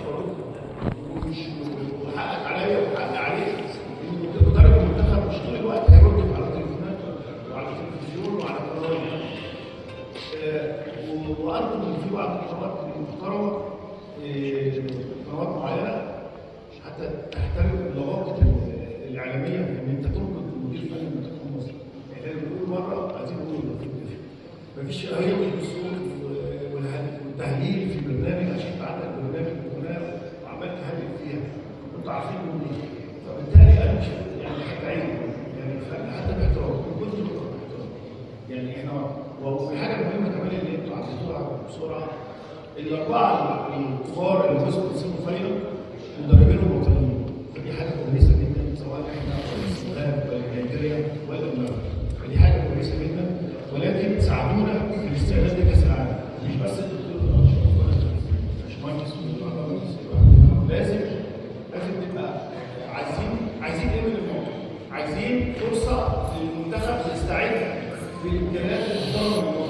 ومش وحقك عليا وحق عليك ان مدرب المنتخب مش طول الوقت هيرد على التليفونات وعلى التلفزيون وعلى القنوات. وارجو ان في بعض القنوات المحترمه قنوات معينه حتى تحترم لغايه الاعلاميه ان انت تنقد مدير فني منتخب مصر. احنا بنقول مره عايزين نقول مفيش هي مش بالصوت والتهليل في البرنامج عشان انت عندك برنامج وقناه وعمال تهلل فيها وانتوا عارفين منه ايه. فبالتالي انا مش يعني حتى عيب يعني حتى باحترام كنت باحترام يعني احنا وفي حاجه مهمه كمان اللي انتوا عديتوها بسرعه الاربعه الكبار اللي وصلوا للسيمي فاينل مدربينهم وطنيين. فدي حاجه كويسه جدا سواء احنا في السودان ولا نيجيريا ولا المغرب. فدي حاجه كويسه جدا ولكن ساعدونا في الاستعداد لكاس العالم. مش بس الدكتور باشمهندس لازم نبقى عايزين ايه من الموضوع؟ عايزين فرصه للمنتخب يستعد بالامكانيات المحترمه